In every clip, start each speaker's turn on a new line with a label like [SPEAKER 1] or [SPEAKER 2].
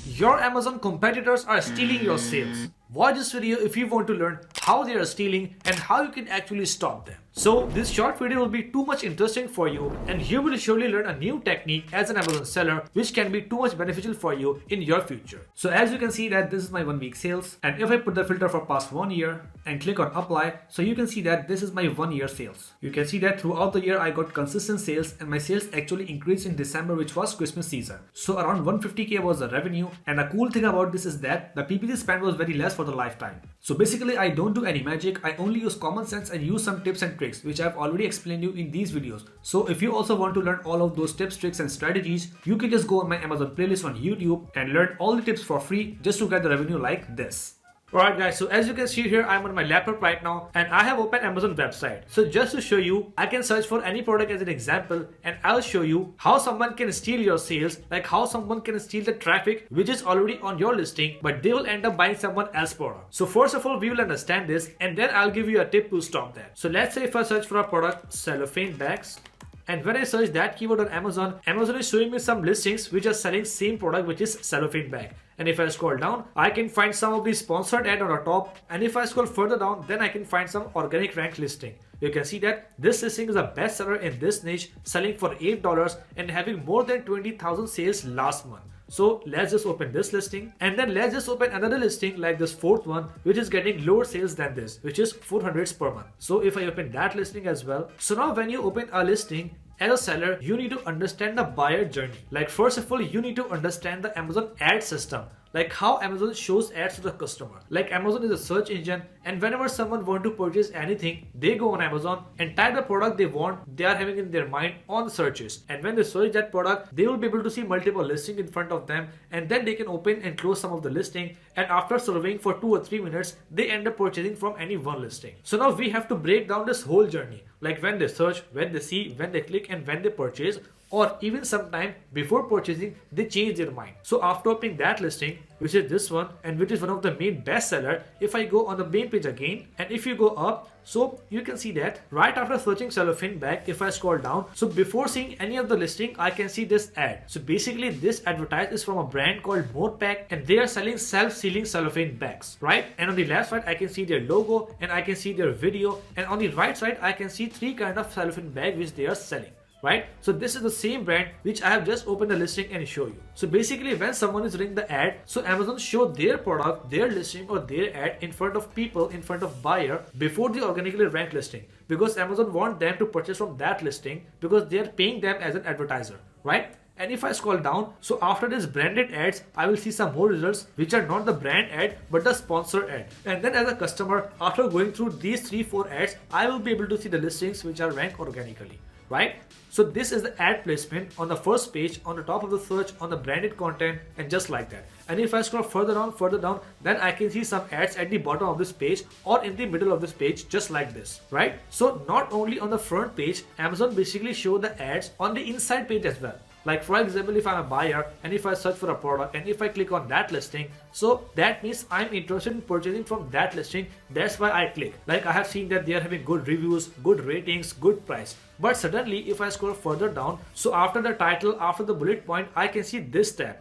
[SPEAKER 1] Your Amazon competitors are stealing your sales. Watch this video if you want to learn how they are stealing and how you can actually stop them. So this short video will be too much interesting for you, and you will surely learn a new technique as an Amazon seller which can be too much beneficial for you in your future. So as you can see that this is my 1 week sales, and if I put the filter for past 1 year and click on apply, so you can see that this is my 1 year sales. You can see that throughout the year I got consistent sales, and my sales actually increased in December, which was Christmas season. So around 150k was the revenue, and a cool thing about this is that the PPC spend was very less for the lifetime. So basically I don't do any magic, I only use common sense and use some tips and tricks which I've already explained you in these videos. So if you also want to learn all of those tips, tricks and strategies, you can just go on my Amazon playlist on YouTube and learn all the tips for free just to get the revenue like this. Alright guys, so as you can see here, I'm on my laptop right now and I have opened Amazon website. So just to show you, I can search for any product as an example and I'll show you how someone can steal your sales, like how someone can steal the traffic which is already on your listing, but they will end up buying someone else's product. So first of all, we will understand this and then I'll give you a tip to stop that. So let's say if I search for a product, cellophane bags, and when I search that keyword on Amazon, Amazon is showing me some listings which are selling same product, which is cellophane bag. And if I scroll down, I can find some of the sponsored ad on the top. And if I scroll further down, then I can find some organic ranked listing. You can see that this listing is a bestseller in this niche, selling for $8 and having more than 20,000 sales last month. So let's just open this listing, and then let's just open another listing like this fourth one, which is getting lower sales than this, which is 400s per month. So if I open that listing as well. So now when you open a listing, as a seller, you need to understand the buyer journey. Like first of all, you need to understand the Amazon ad system, like how Amazon shows ads to the customer. Like Amazon is a search engine, and whenever someone wants to purchase anything, they go on Amazon and type the product they want, they are having in their mind on searches. And when they search that product, they will be able to see multiple listings in front of them, and then they can open and close some of the listing. And after surveying for 2 or 3 minutes, they end up purchasing from any one listing. So now we have to break down this whole journey, like when they search, when they see, when they click, and when they purchase, or even sometime before purchasing they change their mind. So after opening that listing, which is this one and which is one of the main bestseller, if I go on the main page again and if you go up, so you can see that right after searching cellophane bag, if I scroll down, so before seeing any of the listing, I can see this ad. So basically this advertise is from a brand called Morepack, and they are selling self-sealing cellophane bags, right? And on the left side I can see their logo and I can see their video, and on the right side I can see 3 kind of cellophane bag which they are selling. Right? So this is the same brand which I have just opened the listing and show you. So basically when someone is running the ad, so Amazon show their product, their listing or their ad in front of people, in front of buyer before the organically ranked listing, because Amazon want them to purchase from that listing because they are paying them as an advertiser, right? And if I scroll down, so after this branded ads, I will see some more results which are not the brand ad but the sponsor ad. And then as a customer, after going through these 3-4 ads, I will be able to see the listings which are ranked organically, right? So this is the ad placement on the first page, on the top of the search, on the branded content, and just like that. And if I scroll further down, then I can see some ads at the bottom of this page or in the middle of this page, just like this, right? So not only on the front page, Amazon basically show the ads on the inside page as well. Like for example, if I'm a buyer and if I search for a product and if I click on that listing, so that means I'm interested in purchasing from that listing. That's why I click. Like I have seen that they are having good reviews, good ratings, good price. But suddenly if I scroll further down, so after the title, after the bullet point, I can see this tab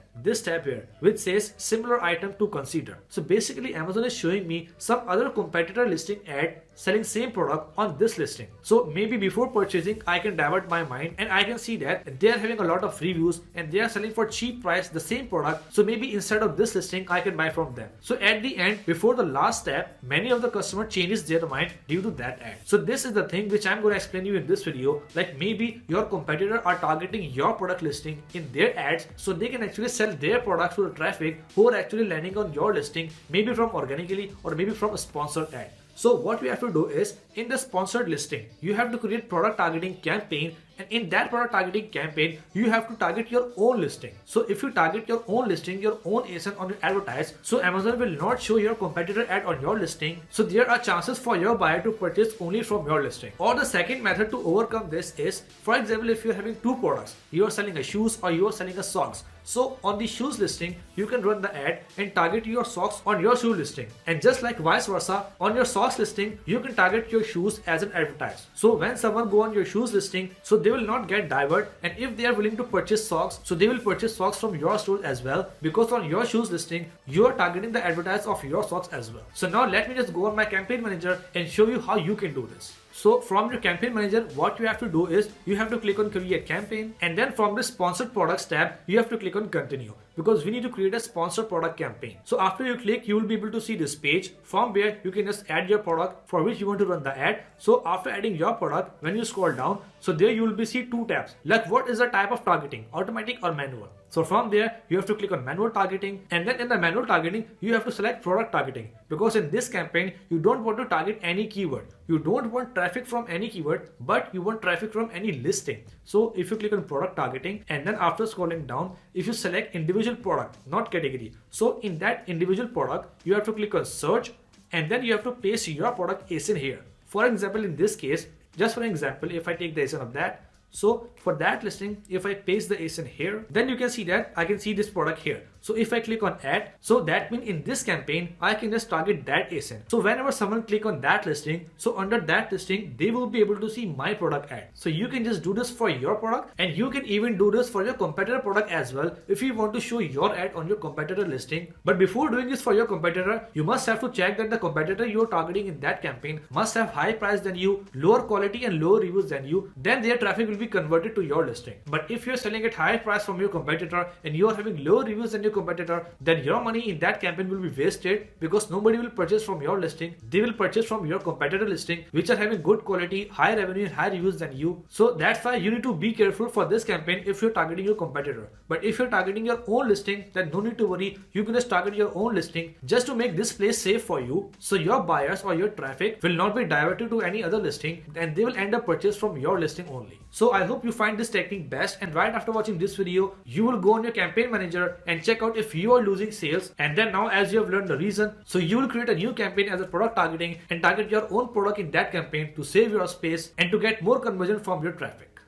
[SPEAKER 1] here, which says similar item to consider. So basically Amazon is showing me some other competitor listing ad selling same product on this listing. So maybe before purchasing, I can divert my mind and I can see that they are having a lot of reviews and they are selling for cheap price the same product. So maybe instead of this listing, I can buy from them. So at the end, before the last step, many of the customer changes their mind due to that ad. So this is the thing which I'm going to explain you in this video. Like maybe your competitor are targeting your product listing in their ads, so they can actually sell their products to the traffic who are actually landing on your listing, maybe from organically or maybe from a sponsored ad. So what we have to do is, in the sponsored listing, you have to create product targeting campaign, and in that product targeting campaign, you have to target your own listing. So if you target your own listing, your own ASIN on your advertise, so Amazon will not show your competitor ad on your listing. So there are chances for your buyer to purchase only from your listing. Or the second method to overcome this is, for example, if you're having 2 products, you are selling a shoes or you are selling a socks. So on the shoes listing, you can run the ad and target your socks on your shoe listing. And just like vice versa, on your socks listing, you can target your shoes as an advertise. So when someone go on your shoes listing, so they will not get diverted, and if they are willing to purchase socks, so they will purchase socks from your store as well, because on your shoes listing you are targeting the advertise of your socks as well. So now let me just go on my campaign manager and show you how you can do this. So from your campaign manager, what you have to do is you have to click on create campaign, and then from the sponsored products tab you have to click on continue, because we need to create a sponsored product campaign. So after you click, you will be able to see this page from where you can just add your product for which you want to run the ad. So after adding your product, when you scroll down, so there you will be see two tabs, like what is the type of targeting, automatic or manual. So from there you have to click on manual targeting, and then in the manual targeting you have to select product targeting, because in this campaign you don't want to target any keyword. You don't want traffic from any keyword, but you want traffic from any listing. So if you click on product targeting, and then after scrolling down, if you select individual product, not category, so in that individual product you have to click on search, and then you have to paste your product ASIN here. For example, in this case, just for example, if I take the ASIN of that, so for that listing, if I paste the ASIN here, then you can see that I can see this product here. So if I click on add, so that means in this campaign, I can just target that ASIN. So whenever someone click on that listing, so under that listing, they will be able to see my product ad. So you can just do this for your product, and you can even do this for your competitor product as well if you want to show your ad on your competitor listing. But before doing this for your competitor, you must have to check that the competitor you are targeting in that campaign must have high price than you, lower quality and lower reviews than you, then their traffic will be converted to your listing. But if you're selling at higher price from your competitor and you are having lower reviews than your competitor, then your money in that campaign will be wasted, because nobody will purchase from your listing. They will purchase from your competitor listing, which are having good quality, high revenue and high reviews than you. So that's why you need to be careful for this campaign if you're targeting your competitor. But if you're targeting your own listing, then no need to worry. You can just target your own listing just to make this place safe for you, so your buyers or your traffic will not be diverted to any other listing, and they will end up purchase from your listing only. So I hope you find this technique best, and right after watching this video, you will go on your campaign manager and check out if you are losing sales. And then now, as you have learned the reason, so you will create a new campaign as a product targeting and target your own product in that campaign to save your space and to get more conversion from your traffic.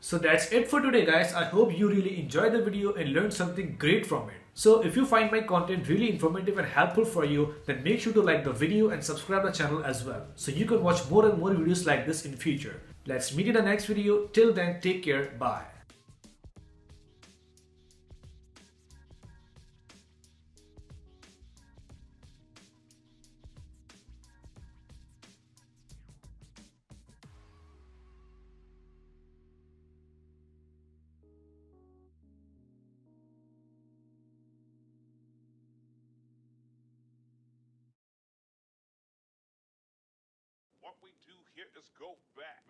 [SPEAKER 1] So that's it for today, guys. I hope you really enjoyed the video and learned something great from it. So if you find my content really informative and helpful for you, then make sure to like the video and subscribe the channel as well, so you can watch more and more videos like this in future. Let's meet in the next video. Till then, take care. Bye.
[SPEAKER 2] What we do here is go back.